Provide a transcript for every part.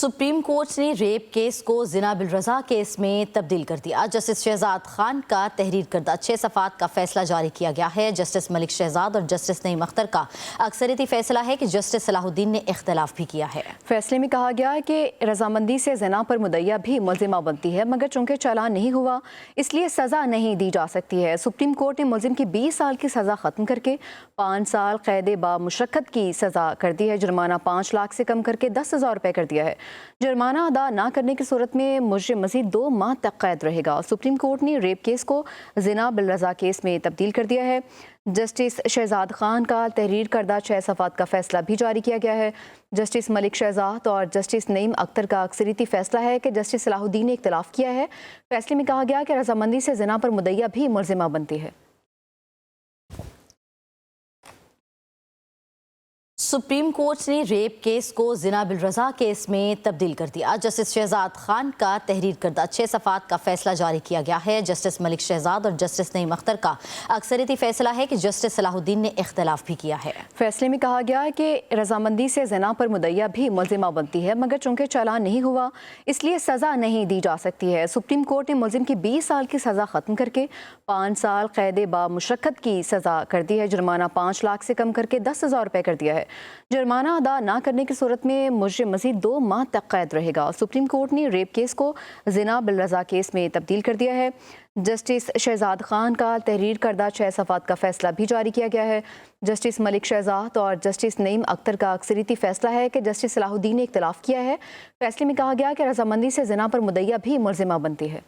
Supreme court ने rape case को जिना bill रजा case में तब्दील कर दिया। जस्टिस शहजाद खान का तहरीर करदा 6 सफ़ात का फैसला जारी किया गया है। जस्टिस मलिक शहजाद और जस्टिस नईम अख्तर का अक्सरियती फैसला है कि जस्टिस सलाहुद्दीन ने इख्तलाफ भी किया है। फैसले में कहा गया है कि रजामंदी से जना पर मुद्दइया भी मुलजिमा बनती है, मगर चूंकि चालान नहीं हुआ इसलिए सज़ा नहीं दी जा सकती है। सुप्रीम कोर्ट ने मुलजिम की 20 साल की सज़ा ख़त्म करके 5 साल कैद बा मुशक्कत की सज़ा कर दी है। जुर्माना 5 लाख से कम करके 10,000 रुपये कर दिया है। जुर्माना अदा ना करने की सूरत में मुजरिम मज़ीद 2 माह तक कैद रहेगा। सुप्रीम कोर्ट ने रेप केस को जिना बिल रजा केस में तब्दील कर दिया है। जस्टिस शहजाद खान का तहरीर करदा 6 सफ़ात का फैसला भी जारी किया गया है। जस्टिस मलिक शहजाद और जस्टिस नईम अख्तर का अक्सरियती फैसला है कि जस्टिस सलाहुद्दीन ने इख्तलाफ किया है। फैसले में कहा गया कि रजामंदी से जिना पर मुद्दइया भी मुलजिमा बनती है। सुप्रीम कोर्ट ने रेप केस को जिना बिल रजा केस में तब्दील कर दिया। जस्टिस शहजाद खान का तहरीर करदा 6 सफ़ात का फैसला जारी किया गया है। जस्टिस मलिक शहजाद और जस्टिस नईम अख्तर का अक्सरियती फैसला है कि जस्टिस सलाहुद्दीन ने इख्तलाफ भी किया है। फैसले में कहा गया है कि रजामंदी से जना पर मुद्दइया भी मुलजिमा बनती है, मगर चूंकि चालान नहीं हुआ इसलिए सज़ा नहीं दी जा सकती है। सुप्रीम कोर्ट ने मुलजिम की 20 साल की सज़ा ख़त्म करके 5 साल कैद बा मुशक्कत की सज़ा कर दी है। जुर्माना 5 लाख से कम करके 10,000 रुपये कर दिया है। जुर्माना अदा ना करने की सूरत में मुजरिम मज़ीद 2 माह तक कैद रहेगा। सुप्रीम कोर्ट ने रेप केस को जिना बिल रजा केस में तब्दील कर दिया है। जस्टिस शहजाद खान का तहरीर करदा 6 सफ़ात का फैसला भी जारी किया गया है। जस्टिस मलिक शहजाद और जस्टिस नईम अख्तर का अक्सरियती फैसला है कि जस्टिस सलाहुद्दीन ने इख्तलाफ किया है। फैसले में कहा गया कि रजामंदी से जिना पर मुद्दइया भी मुलजिमा बनती है।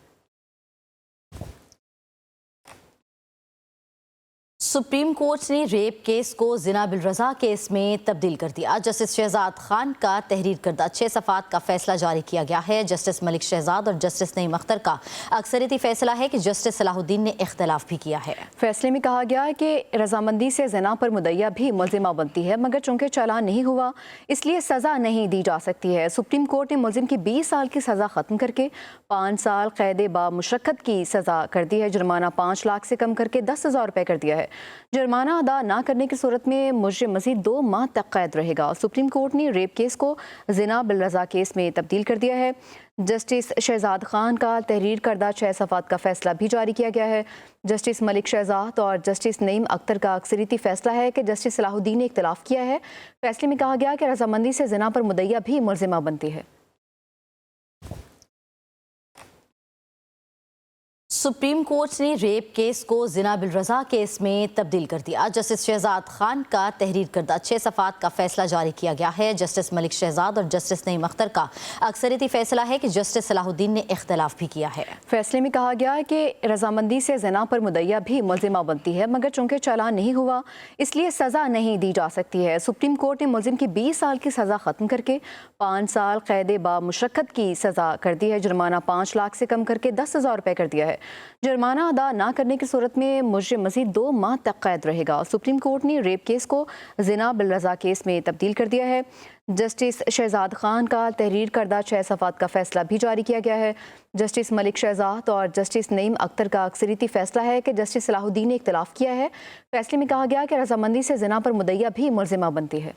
सुप्रीम कोर्ट ने रेप केस को जिना बिल रजा केस में तब्दील कर दिया। जस्टिस शहजाद खान का तहरीर करदा 6 सफ़ात का फैसला जारी किया गया है। जस्टिस मलिक शहजाद और जस्टिस नईम अख्तर का अक्सरियती फैसला है कि जस्टिस सलाहुद्दीन ने इख्तलाफ भी किया है। फैसले में कहा गया है कि रजामंदी से जना पर मुद्दइया भी मुलजिमा बनती है, मगर चूंकि चालान नहीं हुआ इसलिए सज़ा नहीं दी जा सकती है। सुप्रीम कोर्ट ने मुलजिम की 20 साल की सज़ा ख़त्म करके 5 साल कैद बा मुशक्कत की सज़ा कर दी है। जुर्माना 5 लाख से कम करके 10,000 रुपये कर दिया है। जुर्माना अदा ना करने की सूरत में मुजरिम मज़ीद 2 माह तक कैद रहेगा। सुप्रीम कोर्ट ने रेप केस को जिना बिल रजा केस में तब्दील कर दिया है। जस्टिस शहजाद खान का तहरीर करदा 6 सफ़ात का फैसला भी जारी किया गया है। जस्टिस मलिक शहजाद और जस्टिस नईम अख्तर का अक्सरियती फैसला है कि जस्टिस सलाहुद्दीन ने इख्तलाफ किया है। फैसले में कहा गया कि रजामंदी से जिना पर मुद्दइया भी मुलजिमा बनती है। सुप्रीम कोर्ट ने रेप केस को जिना बिल रजा केस में तब्दील कर दिया। जस्टिस शहजाद खान का तहरीर करदा 6 सफ़ात का फैसला जारी किया गया है। जस्टिस मलिक शहजाद और जस्टिस नईम अख्तर का अक्सरियती फैसला है कि जस्टिस सलाहुद्दीन ने इख्तलाफ भी किया है। फैसले में कहा गया है कि रजामंदी से जना पर मुद्दइया भी मुलजिमा बनती है, मगर चूंकि चालान नहीं हुआ इसलिए सज़ा नहीं दी जा सकती है। सुप्रीम कोर्ट ने मुलजिम की 20 साल की सज़ा ख़त्म करके 5 साल कैद बा मुशक्कत की सज़ा कर दी है। जुर्माना 5 लाख से कम करके 10,000 रुपये कर दिया है। जुर्माना अदा ना करने की सूरत में मुजरिम मज़ीद 2 माह तक कैद रहेगा। सुप्रीम कोर्ट ने रेप केस को जिना बिल रजा केस में तब्दील कर दिया है। जस्टिस शहजाद खान का तहरीर करदा 6 सफ़ात का फैसला भी जारी किया गया है। जस्टिस मलिक शहजाद और जस्टिस नईम अख्तर का अक्सरियती फैसला है कि जस्टिस सलाहुद्दीन ने इख्तलाफ किया है। फैसले में कहा गया कि रजामंदी से जिना पर मुद्दइया भी मुलजिमा बनती है।